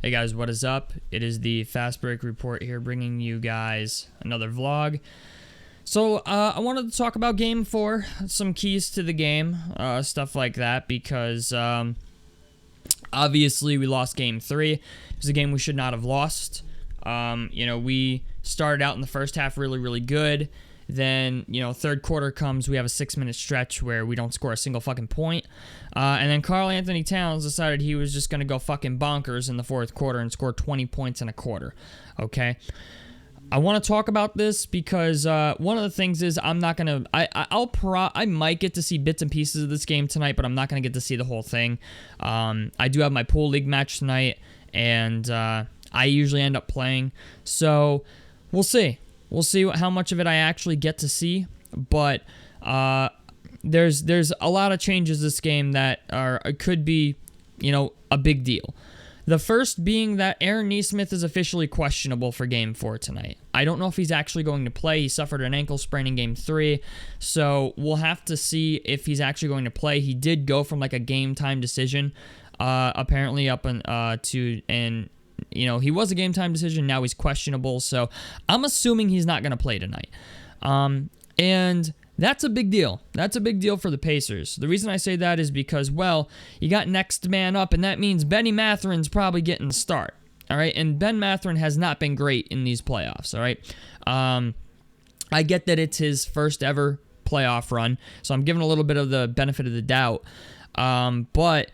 Hey guys, what is up? It is the Fast Break Report here, bringing you guys another vlog. So, I wanted to talk about Game 4, some keys to the game, stuff like that, because, obviously we lost Game 3. It was a game we should not have lost. We started out in the first half really good. Then, third quarter comes, we have a 6-minute stretch where we don't score a single fucking point. And then Karl Anthony Towns decided he was just going to go fucking bonkers in the fourth quarter and score 20 points in a quarter. Okay? I want to talk about this because one of the things is I'm not going to... I might get to see bits and pieces of this game tonight, but I'm not going to get to see the whole thing. I do have my pool league match tonight, and I usually end up playing. So, we'll see. We'll see how much of it I actually get to see, but there's a lot of changes this game that could be, a big deal. The first being that Aaron Nesmith is officially questionable for Game 4 tonight. I don't know if he's actually going to play. He suffered an ankle sprain in Game 3, so we'll have to see if he's actually going to play. He did go from like a game time decision, apparently up he was a game time decision. Now he's questionable, so I'm assuming he's not going to play tonight. And that's a big deal. That's a big deal for the Pacers. The reason I say that is because, well, you got next man up, and that means Benny Matherin's probably getting the start. All right, and Ben Mathurin has not been great in these playoffs. All right, I get that it's his first ever playoff run, so I'm giving a little bit of the benefit of the doubt. But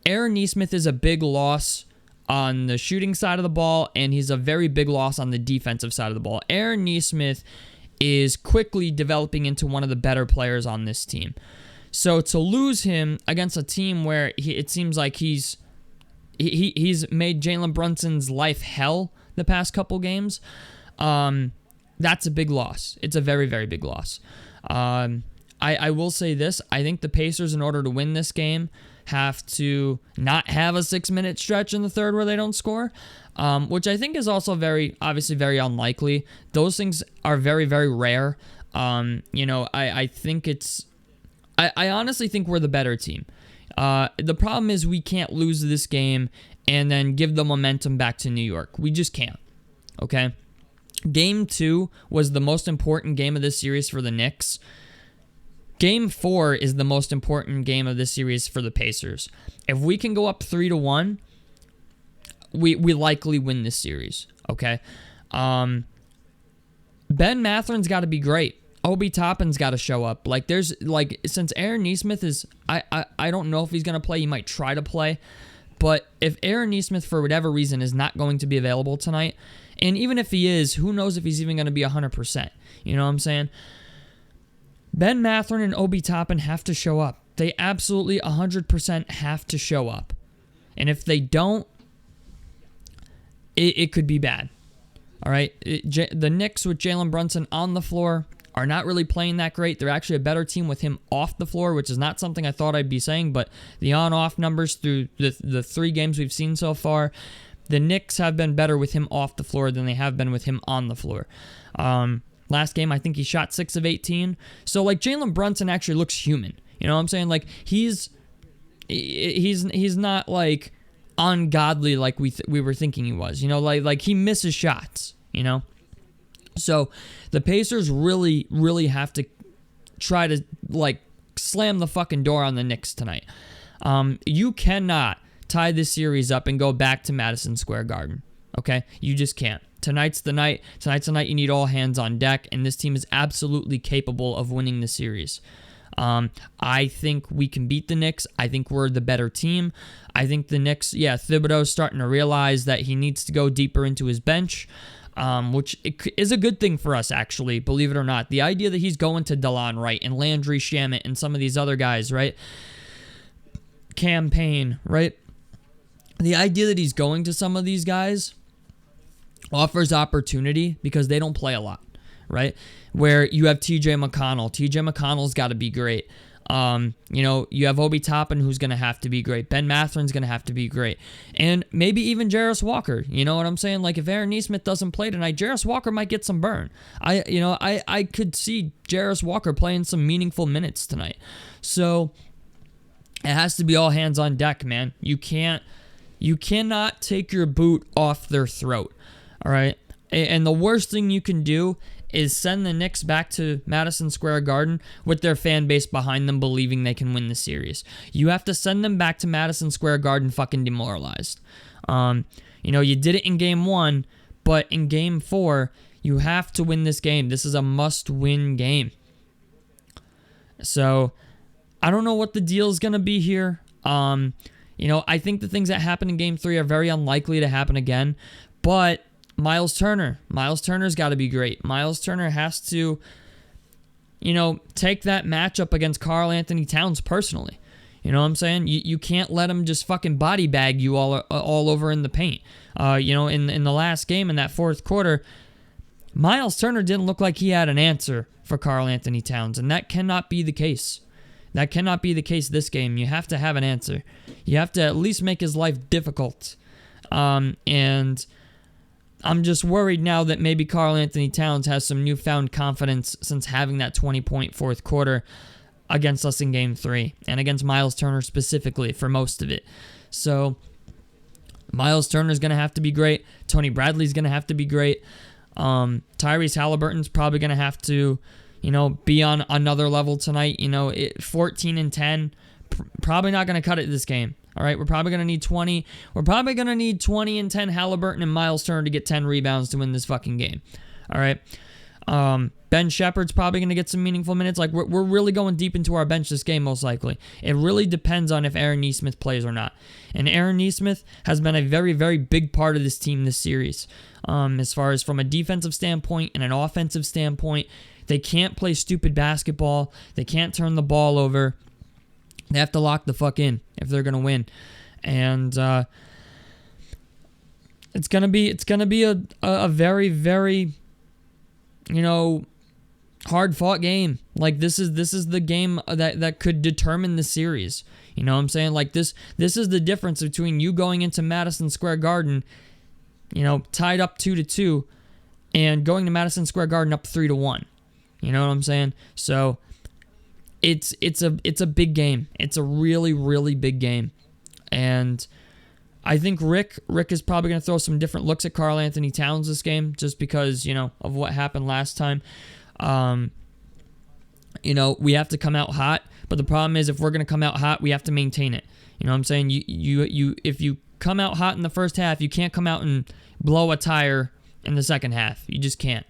Aaron Nesmith is a big loss on the shooting side of the ball, and he's a very big loss on the defensive side of the ball. Aaron Nesmith is quickly developing into one of the better players on this team. So to lose him against a team where it seems like he's made Jalen Brunson's life hell the past couple games, that's a big loss. It's a very, very big loss. I will say this. I think the Pacers, in order to win this game, have to not have a 6-minute stretch in the third where they don't score, which I think is also obviously very unlikely. Those things are very, very rare. I think I honestly think we're the better team. The problem is we can't lose this game and then give the momentum back to New York. We just can't. Okay? Game 2 was the most important game of this series for the Knicks. Game 4 is the most important game of this series for the Pacers. If we can go up 3-1, we likely win this series. Okay? Ben Matherin's got to be great. Obi Toppin's got to show up. Since Aaron Nesmith is... I don't know if he's going to play. He might try to play. But if Aaron Nesmith, for whatever reason, is not going to be available tonight, and even if he is, who knows if he's even going to be 100%. You know what I'm saying? Ben Mathurin and Obi Toppin have to show up. They absolutely 100% have to show up. And if they don't, it could be bad. All right? The Knicks with Jalen Brunson on the floor are not really playing that great. They're actually a better team with him off the floor, which is not something I thought I'd be saying, but the on-off numbers through the 3 games we've seen so far, the Knicks have been better with him off the floor than they have been with him on the floor. Last game, I think he shot 6 of 18. So, Jalen Brunson actually looks human. You know what I'm saying? He's not, ungodly like we were thinking he was. He misses shots, So, the Pacers really, really have to try to, slam the fucking door on the Knicks tonight. You cannot tie this series up and go back to Madison Square Garden. Okay? You just can't. Tonight's the night. Tonight's the night you need all hands on deck, and this team is absolutely capable of winning the series. I think we can beat the Knicks. I think we're the better team. I think the Knicks, Thibodeau's starting to realize that he needs to go deeper into his bench, which is a good thing for us, actually, believe it or not. The idea that he's going to DeLon Wright and Landry Shamet and some of these other guys, right? Campaign, right? The idea that he's going to some of these guys offers opportunity because they don't play a lot, right? Where you have TJ McConnell. TJ McConnell's got to be great. You have Obi Toppin, who's going to have to be great. Ben Matherin's going to have to be great. And maybe even Jarris Walker. You know what I'm saying? If Aaron Nesmith doesn't play tonight, Jarris Walker might get some burn. I could see Jarris Walker playing some meaningful minutes tonight. So it has to be all hands on deck, man. You can't You cannot take your boot off their throat, all right? And the worst thing you can do is send the Knicks back to Madison Square Garden with their fan base behind them believing they can win the series. You have to send them back to Madison Square Garden fucking demoralized. You did it in Game 1, but in Game 4, you have to win this game. This is a must-win game. So, I don't know what the deal is going to be here. I think the things that happened in Game 3 are very unlikely to happen again, but Miles Turner's got to be great. Miles Turner has to, take that matchup against Karl Anthony Towns personally. You know what I'm saying? You can't let him just fucking body bag you all over in the paint. In the last game in that fourth quarter, Miles Turner didn't look like he had an answer for Karl Anthony Towns, and that cannot be the case. That cannot be the case this game. You have to have an answer. You have to at least make his life difficult. And I'm just worried now that maybe Karl Anthony Towns has some newfound confidence since having that 20-point fourth quarter against us in Game 3 and against Miles Turner specifically for most of it. So Miles Turner's going to have to be great. Tony Bradley's going to have to be great. Tyrese Halliburton's probably going to have to, be on another level tonight. 14 and 10, probably not going to cut it this game. All right, we're probably going to need 20. We're probably going to need 20 and 10 Halliburton and Miles Turner to get 10 rebounds to win this fucking game. All right. Ben Shepherd's probably going to get some meaningful minutes. Like, we're really going deep into our bench this game, most likely. It really depends on if Aaron Nesmith plays or not. And Aaron Nesmith has been a very, very big part of this team this series. As far as from a defensive standpoint and an offensive standpoint, they can't play stupid basketball. They can't turn the ball over. They have to lock the fuck in if they're gonna win, and it's gonna be a very, very hard fought game. Like this is the game that could determine the series. You know what I'm saying? Like this is the difference between you going into Madison Square Garden, tied up 2-2, and going to Madison Square Garden up 3-1. You know what I'm saying? So it's a big game. It's a really, really big game. And I think Rick is probably going to throw some different looks at Karl Anthony Towns this game just because, of what happened last time. We have to come out hot, but the problem is if we're going to come out hot, we have to maintain it. You know what I'm saying? You if you come out hot in the first half, you can't come out and blow a tire in the second half. You just can't.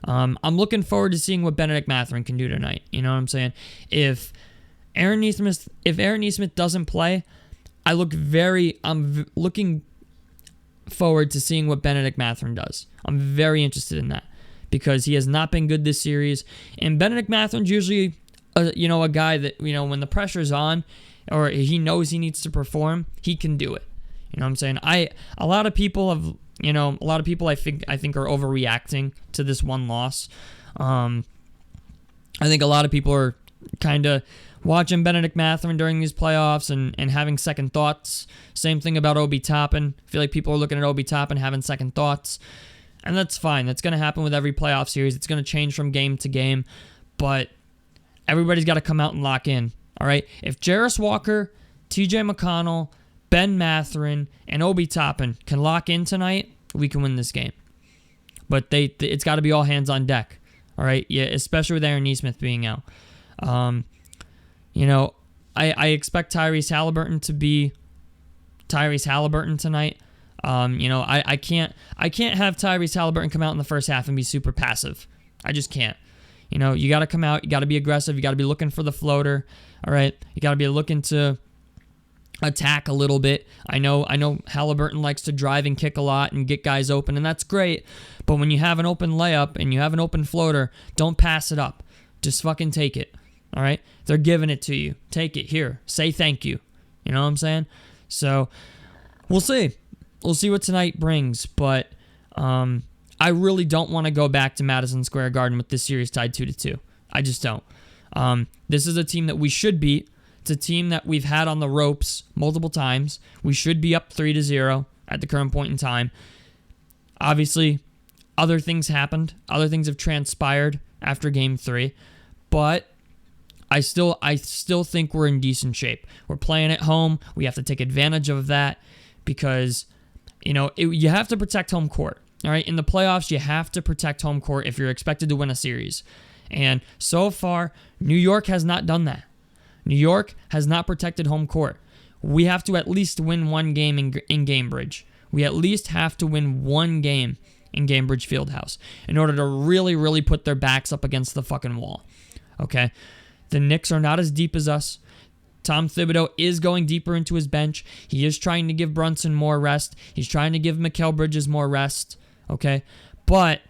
I'm looking forward to seeing what Benedict Mathurin can do tonight. You know what I'm saying? If Aaron Nesmith doesn't play, I'm looking forward to seeing what Benedict Mathurin does. I'm very interested in that because he has not been good this series. And Benedict Mathurin's usually, a guy that, when the pressure's on or he knows he needs to perform, he can do it. You know what I'm saying? A lot of people I think are overreacting to this one loss. I think a lot of people are kind of watching Benedict Mathurin during these playoffs and having second thoughts. Same thing about Obi Toppin. I feel like people are looking at Obi Toppin having second thoughts. And that's fine. That's going to happen with every playoff series. It's going to change from game to game. But everybody's got to come out and lock in. All right? If Jarris Walker, TJ McConnell, Ben Mathurin, and Obi Toppin can lock in tonight, we can win this game. But it's got to be all hands on deck. All right? Yeah, especially with Aaron Nesmith being out. I expect Tyrese Halliburton to be Tyrese Halliburton tonight. I can't have Tyrese Halliburton come out in the first half and be super passive. I just can't. You got to come out. You got to be aggressive. You got to be looking for the floater. All right? You got to be looking to attack a little bit. I know Halliburton likes to drive and kick a lot and get guys open, and that's great. But when you have an open layup and you have an open floater, don't pass it up. Just fucking take it. All right? They're giving it to you. Take it. Here. Say thank you. You know what I'm saying? So, we'll see. We'll see what tonight brings, but I really don't want to go back to Madison Square Garden with this series tied 2-2. I just don't. This is a team that we should beat. It's a team that we've had on the ropes multiple times. We should be up 3-0 at the current point in time. Obviously, other things happened. Other things have transpired after Game 3, but I still think we're in decent shape. We're playing at home. We have to take advantage of that. because, you have to protect home court. All right, in the playoffs, you have to protect home court if you're expected to win a series. And so far, New York has not done that. New York has not protected home court. We have to at least win one game in Gamebridge. We at least have to win one game in Gamebridge Fieldhouse in order to really, really put their backs up against the fucking wall. Okay? The Knicks are not as deep as us. Tom Thibodeau is going deeper into his bench. He is trying to give Brunson more rest. He's trying to give Mikal Bridges more rest. Okay? But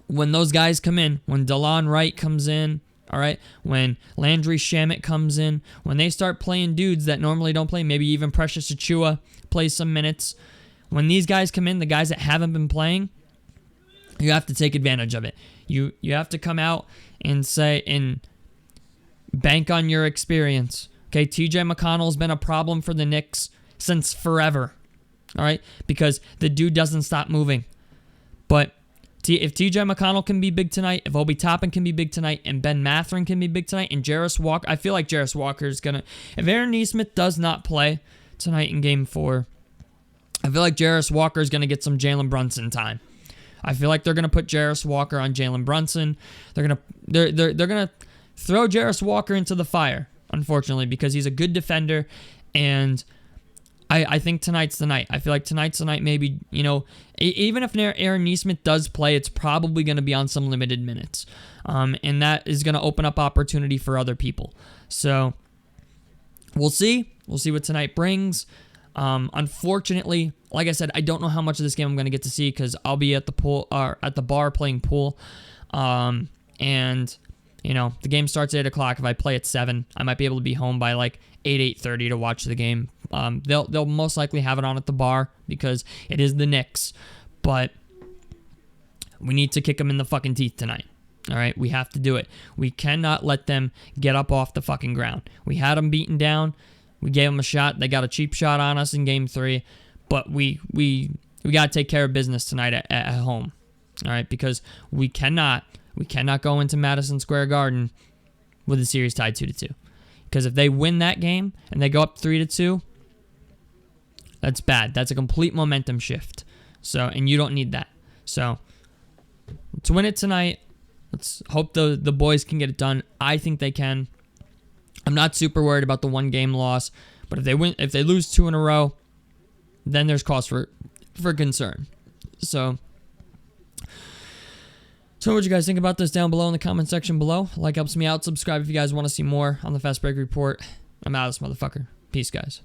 when those guys come in, when DeLon Wright comes in, all right, when Landry Shamet comes in, when they start playing dudes that normally don't play, maybe even Precious Achiuwa plays some minutes, when these guys come in, the guys that haven't been playing, you have to take advantage of it. You have to come out and say, and bank on your experience. Okay, TJ McConnell's been a problem for the Knicks since forever. All right, because the dude doesn't stop moving. But if TJ McConnell can be big tonight, if Obi Toppin can be big tonight, and Ben Mathurin can be big tonight, and Jarris Walker, I feel like Jarris Walker is going to, if Aaron Nesmith does not play tonight in Game 4, I feel like Jarris Walker is going to get some Jalen Brunson time. I feel like they're going to put Jarris Walker on Jalen Brunson. They're going to throw Jarris Walker into the fire, unfortunately, because he's a good defender, and I think tonight's the night. I feel like tonight's the night. Maybe, even if Aaron Nesmith does play, it's probably going to be on some limited minutes. And that is going to open up opportunity for other people. So we'll see. We'll see what tonight brings. Unfortunately, like I said, I don't know how much of this game I'm going to get to see because I'll be at the pool or at the bar playing pool. And the game starts at 8 o'clock. If I play at 7, I might be able to be home by like 8:30 to watch the game. They'll most likely have it on at the bar because it is the Knicks, but we need to kick them in the fucking teeth tonight. All right, we have to do it. We cannot let them get up off the fucking ground. We had them beaten down. We gave them a shot. They got a cheap shot on us in Game 3, but we got to take care of business tonight at home. All right, because we cannot go into Madison Square Garden with the series tied 2-2. Because if they win that game and they go up 3-2, that's bad. That's a complete momentum shift. So, and you don't need that. So, let's win it tonight. Let's hope the boys can get it done. I think they can. I'm not super worried about the one game loss, but if they lose 2 in a row, then there's cause for concern. So what you guys think about this down below in the comment section below. Like helps me out. Subscribe if you guys want to see more on the Fast Break Report. I'm out of this motherfucker. Peace, guys.